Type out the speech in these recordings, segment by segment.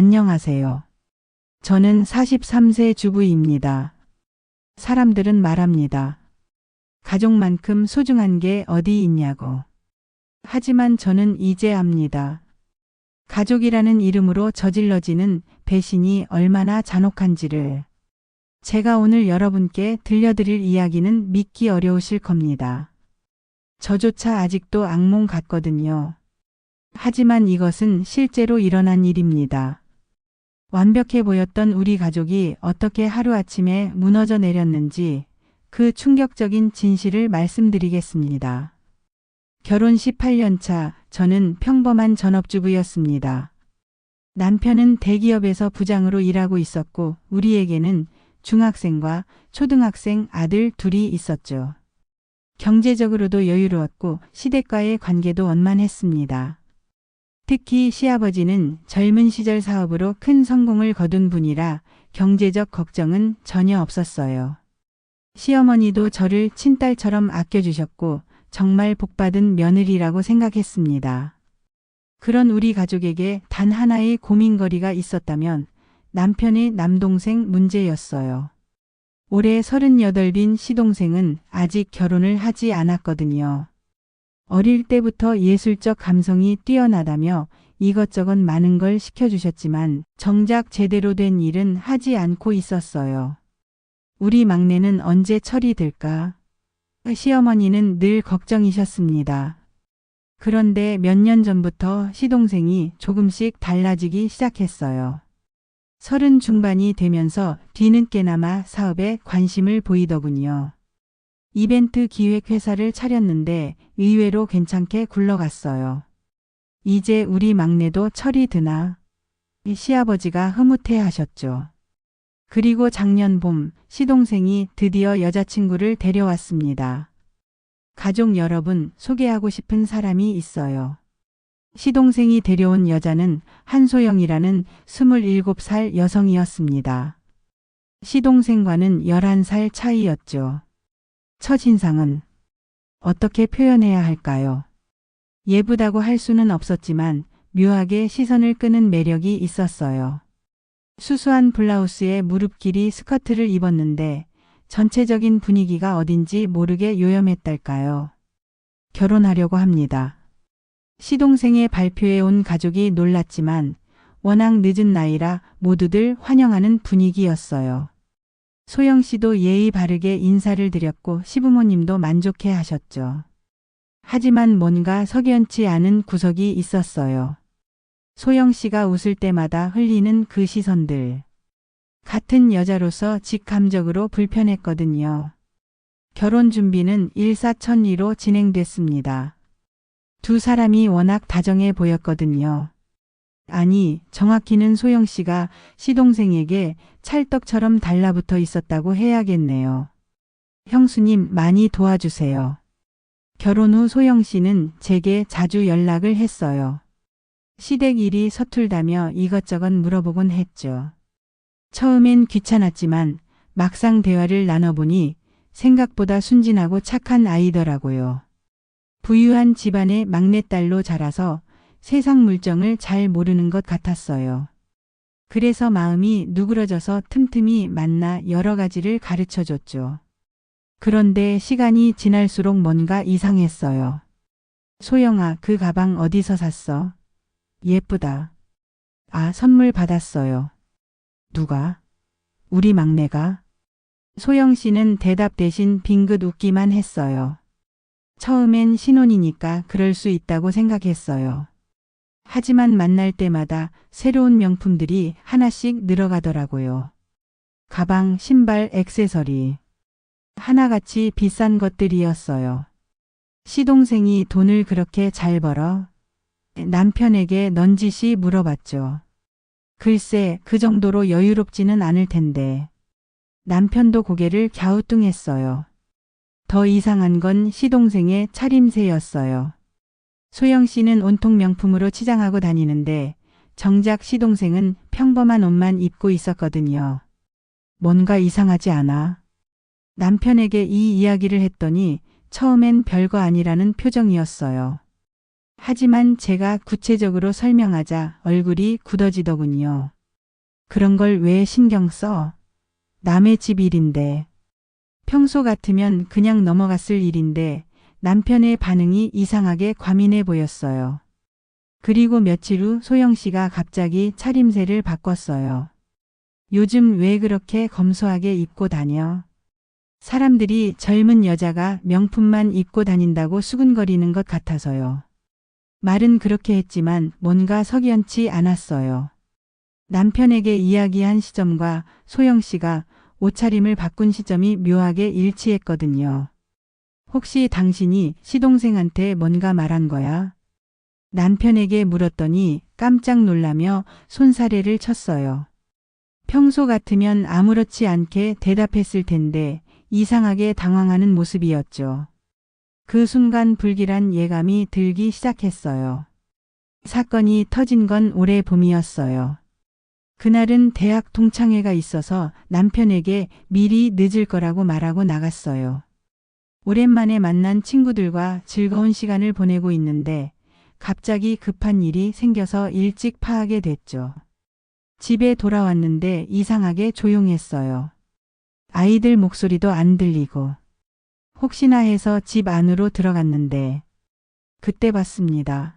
안녕하세요. 저는 43세 주부입니다. 사람들은 말합니다. 가족만큼 소중한 게 어디 있냐고. 하지만 저는 이제 압니다. 가족이라는 이름으로 저질러지는 배신이 얼마나 잔혹한지를. 제가 오늘 여러분께 들려드릴 이야기는 믿기 어려우실 겁니다. 저조차 아직도 악몽 같거든요. 하지만 이것은 실제로 일어난 일입니다. 완벽해 보였던 우리 가족이 어떻게 하루아침에 무너져 내렸는지 그 충격적인 진실을 말씀드리겠습니다. 결혼 18년 차 저는 평범한 전업주부였습니다. 남편은 대기업에서 부장으로 일하고 있었고 우리에게는 중학생과 초등학생 아들 둘이 있었죠. 경제적으로도 여유로웠고 시댁과의 관계도 원만했습니다. 특히 시아버지는 젊은 시절 사업으로 큰 성공을 거둔 분이라 경제적 걱정은 전혀 없었어요. 시어머니도 저를 친딸처럼 아껴주셨고 정말 복받은 며느리라고 생각했습니다. 그런 우리 가족에게 단 하나의 고민거리가 있었다면 남편의 남동생 문제였어요. 올해 38인 시동생은 아직 결혼을 하지 않았거든요. 어릴 때부터 예술적 감성이 뛰어나다며 이것저것 많은 걸 시켜주셨지만 정작 제대로 된 일은 하지 않고 있었어요. 우리 막내는 언제 철이 들까? 시어머니는 늘 걱정이셨습니다. 그런데 몇 년 전부터 시동생이 조금씩 달라지기 시작했어요. 30 중반이 되면서 뒤늦게나마 사업에 관심을 보이더군요. 이벤트 기획회사를 차렸는데 의외로 괜찮게 굴러갔어요. 이제 우리 막내도 철이 드나? 시아버지가 흐뭇해하셨죠. 그리고 작년 봄 시동생이 드디어 여자친구를 데려왔습니다. 가족 여러분, 소개하고 싶은 사람이 있어요. 시동생이 데려온 여자는 한소영이라는 27살 여성이었습니다. 시동생과는 11살 차이였죠. 첫인상은 어떻게 표현해야 할까요? 예쁘다고 할 수는 없었지만 묘하게 시선을 끄는 매력이 있었어요. 수수한 블라우스에 무릎 길이 스커트를 입었는데 전체적인 분위기가 어딘지 모르게 요염했달까요. 결혼하려고 합니다. 시동생의 발표에 온 가족이 놀랐지만 워낙 늦은 나이라 모두들 환영하는 분위기였어요. 소영 씨도 예의 바르게 인사를 드렸고 시부모님도 만족해 하셨죠. 하지만 뭔가 석연치 않은 구석이 있었어요. 소영 씨가 웃을 때마다 흘리는 그 시선들. 같은 여자로서 직감적으로 불편했거든요. 결혼 준비는 일사천리로 진행됐습니다. 두 사람이 워낙 다정해 보였거든요. 아니, 정확히는 소영 씨가 시동생에게 찰떡처럼 달라붙어 있었다고 해야겠네요. 형수님 많이 도와주세요. 결혼 후 소영 씨는 제게 자주 연락을 했어요. 시댁 일이 서툴다며 이것저것 물어보곤 했죠. 처음엔 귀찮았지만 막상 대화를 나눠보니 생각보다 순진하고 착한 아이더라고요. 부유한 집안의 막내딸로 자라서 세상 물정을 잘 모르는 것 같았어요. 그래서 마음이 누그러져서 틈틈이 만나 여러 가지를 가르쳐줬죠. 그런데 시간이 지날수록 뭔가 이상했어요. 소영아, 그 가방 어디서 샀어? 예쁘다. 아, 선물 받았어요. 누가? 우리 막내가? 소영 씨는 대답 대신 빙긋 웃기만 했어요. 처음엔 신혼이니까 그럴 수 있다고 생각했어요. 하지만 만날 때마다 새로운 명품들이 하나씩 늘어가더라고요. 가방, 신발, 액세서리. 하나같이 비싼 것들이었어요. 시동생이 돈을 그렇게 잘 벌어? 남편에게 넌지시 물어봤죠. 글쎄, 그 정도로 여유롭지는 않을 텐데. 남편도 고개를 갸우뚱했어요. 더 이상한 건 시동생의 차림새였어요. 소영 씨는 온통 명품으로 치장하고 다니는데 정작 시동생은 평범한 옷만 입고 있었거든요. 뭔가 이상하지 않아? 남편에게 이 이야기를 했더니 처음엔 별거 아니라는 표정이었어요. 하지만 제가 구체적으로 설명하자 얼굴이 굳어지더군요. 그런 걸 왜 신경 써? 남의 집 일인데. 평소 같으면 그냥 넘어갔을 일인데 남편의 반응이 이상하게 과민해 보였어요. 그리고 며칠 후 소영 씨가 갑자기 차림새를 바꿨어요. 요즘 왜 그렇게 검소하게 입고 다녀? 사람들이 젊은 여자가 명품만 입고 다닌다고 수군거리는 것 같아서요. 말은 그렇게 했지만 뭔가 석연치 않았어요. 남편에게 이야기한 시점과 소영 씨가 옷차림을 바꾼 시점이 묘하게 일치했거든요. 혹시 당신이 시동생한테 뭔가 말한 거야? 남편에게 물었더니 깜짝 놀라며 손사래를 쳤어요. 평소 같으면 아무렇지 않게 대답했을 텐데 이상하게 당황하는 모습이었죠. 그 순간 불길한 예감이 들기 시작했어요. 사건이 터진 건 올해 봄이었어요. 그날은 대학 동창회가 있어서 남편에게 미리 늦을 거라고 말하고 나갔어요. 오랜만에 만난 친구들과 즐거운 시간을 보내고 있는데 갑자기 급한 일이 생겨서 일찍 파하게 됐죠. 집에 돌아왔는데 이상하게 조용했어요. 아이들 목소리도 안 들리고 혹시나 해서 집 안으로 들어갔는데 그때 봤습니다.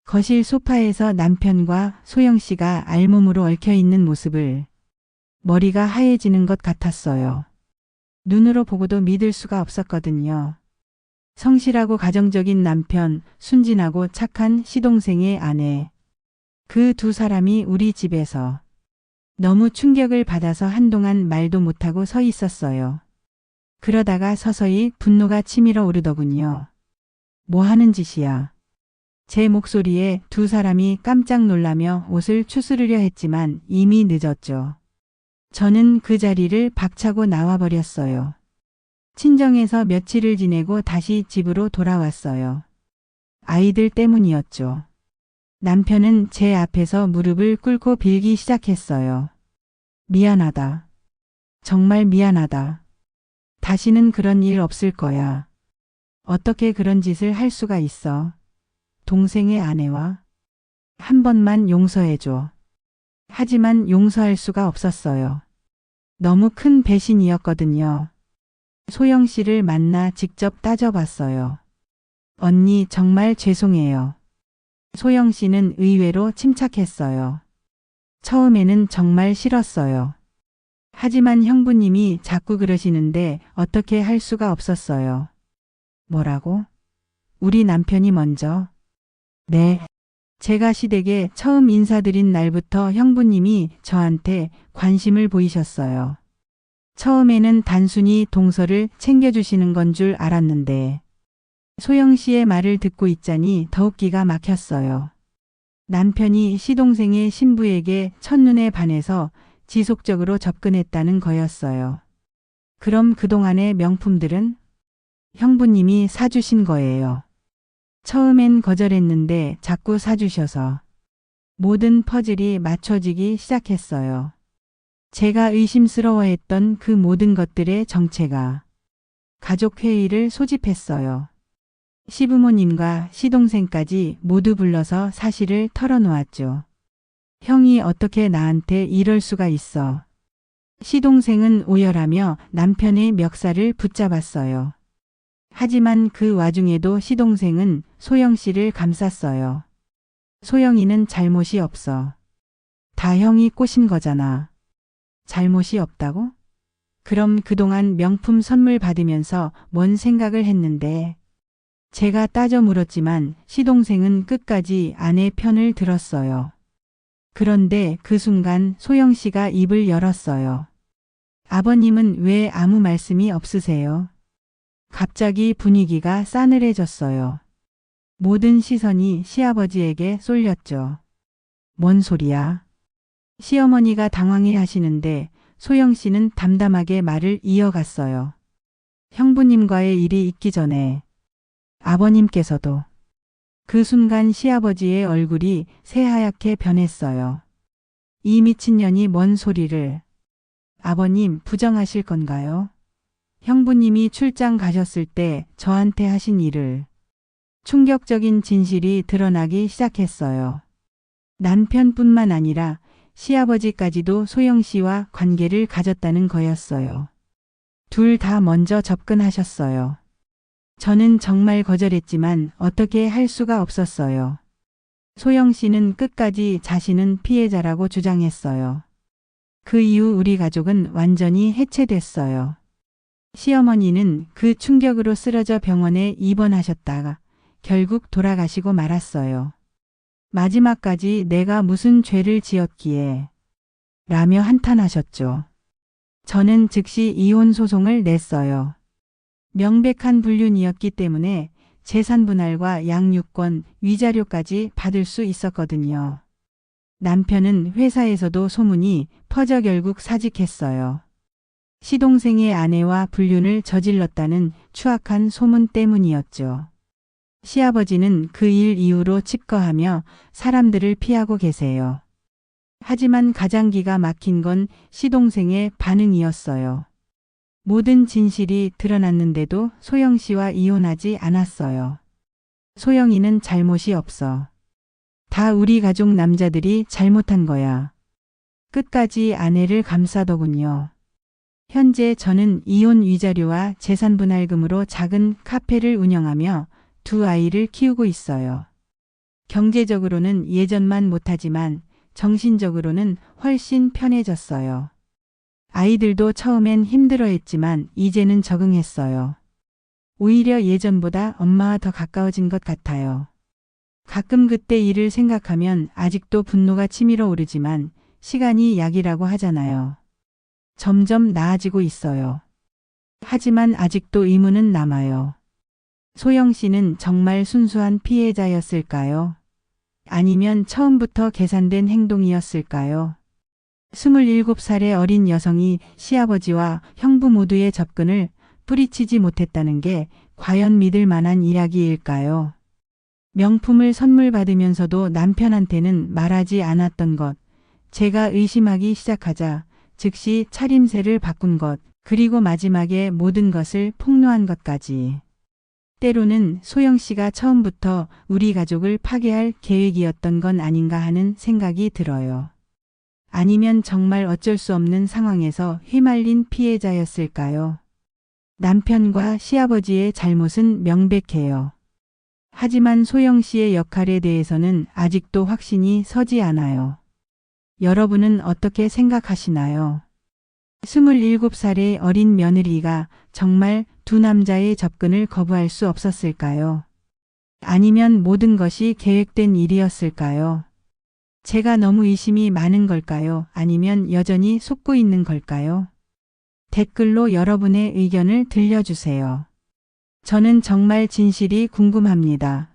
거실 소파에서 남편과 소영 씨가 알몸으로 얽혀 있는 모습을. 머리가 하얘지는 것 같았어요. 눈으로 보고도 믿을 수가 없었거든요. 성실하고 가정적인 남편, 순진하고 착한 시동생의 아내. 그 두 사람이 우리 집에서 너무 충격을 받아서 한동안 말도 못하고 서 있었어요. 그러다가 서서히 분노가 치밀어 오르더군요. 뭐 하는 짓이야. 제 목소리에 두 사람이 깜짝 놀라며 옷을 추스르려 했지만 이미 늦었죠. 저는 그 자리를 박차고 나와버렸어요. 친정에서 며칠을 지내고 다시 집으로 돌아왔어요. 아이들 때문이었죠. 남편은 제 앞에서 무릎을 꿇고 빌기 시작했어요. 미안하다. 정말 미안하다. 다시는 그런 일 없을 거야. 어떻게 그런 짓을 할 수가 있어. 동생의 아내와 한 번만 용서해줘. 하지만 용서할 수가 없었어요. 너무 큰 배신이었거든요. 소영 씨를 만나 직접 따져봤어요. 언니 정말 죄송해요. 소영 씨는 의외로 침착했어요. 처음에는 정말 싫었어요. 하지만 형부님이 자꾸 그러시는데 어떻게 할 수가 없었어요. 뭐라고? 우리 남편이 먼저? 네. 제가 시댁에 처음 인사드린 날부터 형부님이 저한테 관심을 보이셨어요. 처음에는 단순히 동서를 챙겨주시는 건 줄 알았는데 소영 씨의 말을 듣고 있자니 더욱 기가 막혔어요. 남편이 시동생의 신부에게 첫눈에 반해서 지속적으로 접근했다는 거였어요. 그럼 그동안의 명품들은 형부님이 사주신 거예요. 처음엔 거절했는데 자꾸 사주셔서 모든 퍼즐이 맞춰지기 시작했어요. 제가 의심스러워했던 그 모든 것들의 정체가 가족회의를 소집했어요. 시부모님과 시동생까지 모두 불러서 사실을 털어놓았죠. 형이 어떻게 나한테 이럴 수가 있어. 시동생은 오열하며 남편의 멱살을 붙잡았어요. 하지만 그 와중에도 시동생은 소영 씨를 감쌌어요. 소영이는 잘못이 없어. 다 형이 꼬신 거잖아. 잘못이 없다고? 그럼 그동안 명품 선물 받으면서 뭔 생각을 했는데. 제가 따져 물었지만 시동생은 끝까지 아내 편을 들었어요. 그런데 그 순간 소영 씨가 입을 열었어요. 아버님은 왜 아무 말씀이 없으세요? 갑자기 분위기가 싸늘해졌어요. 모든 시선이 시아버지에게 쏠렸죠. 뭔 소리야? 시어머니가 당황해 하시는데 소영 씨는 담담하게 말을 이어갔어요. 형부님과의 일이 있기 전에 아버님께서도. 그 순간 시아버지의 얼굴이 새하얗게 변했어요. 이 미친년이 뭔 소리를. 아버님 부정하실 건가요? 형부님이 출장 가셨을 때 저한테 하신 일을. 충격적인 진실이 드러나기 시작했어요. 남편뿐만 아니라 시아버지까지도 소영 씨와 관계를 가졌다는 거였어요. 둘 다 먼저 접근하셨어요. 저는 정말 거절했지만 어떻게 할 수가 없었어요. 소영 씨는 끝까지 자신은 피해자라고 주장했어요. 그 이후 우리 가족은 완전히 해체됐어요. 시어머니는 그 충격으로 쓰러져 병원에 입원하셨다가 결국 돌아가시고 말았어요. 마지막까지 내가 무슨 죄를 지었기에 라며 한탄하셨죠. 저는 즉시 이혼 소송을 냈어요. 명백한 불륜이었기 때문에 재산 분할과 양육권, 위자료까지 받을 수 있었거든요. 남편은 회사에서도 소문이 퍼져 결국 사직했어요. 시동생의 아내와 불륜을 저질렀다는 추악한 소문 때문이었죠. 시아버지는 그 일 이후로 칩거하며 사람들을 피하고 계세요. 하지만 가장 기가 막힌 건 시동생의 반응이었어요. 모든 진실이 드러났는데도 소영 씨와 이혼하지 않았어요. 소영이는 잘못이 없어. 다 우리 가족 남자들이 잘못한 거야. 끝까지 아내를 감싸더군요. 현재 저는 이혼 위자료와 재산분할금으로 작은 카페를 운영하며 두 아이를 키우고 있어요. 경제적으로는 예전만 못하지만 정신적으로는 훨씬 편해졌어요. 아이들도 처음엔 힘들어했지만 이제는 적응했어요. 오히려 예전보다 엄마와 더 가까워진 것 같아요. 가끔 그때 일을 생각하면 아직도 분노가 치밀어 오르지만 시간이 약이라고 하잖아요. 점점 나아지고 있어요. 하지만 아직도 의문은 남아요. 소영 씨는 정말 순수한 피해자였을까요? 아니면 처음부터 계산된 행동이었을까요? 27살의 어린 여성이 시아버지와 형부 모두의 접근을 뿌리치지 못했다는 게 과연 믿을 만한 이야기일까요? 명품을 선물 받으면서도 남편한테는 말하지 않았던 것, 제가 의심하기 시작하자 즉시 차림새를 바꾼 것, 그리고 마지막에 모든 것을 폭로한 것까지. 때로는 소영 씨가 처음부터 우리 가족을 파괴할 계획이었던 건 아닌가 하는 생각이 들어요. 아니면 정말 어쩔 수 없는 상황에서 휘말린 피해자였을까요? 남편과 시아버지의 잘못은 명백해요. 하지만 소영 씨의 역할에 대해서는 아직도 확신이 서지 않아요. 여러분은 어떻게 생각하시나요? 27살의 어린 며느리가 정말 두 남자의 접근을 거부할 수 없었을까요? 아니면 모든 것이 계획된 일이었을까요? 제가 너무 의심이 많은 걸까요? 아니면 여전히 속고 있는 걸까요? 댓글로 여러분의 의견을 들려주세요. 저는 정말 진실이 궁금합니다.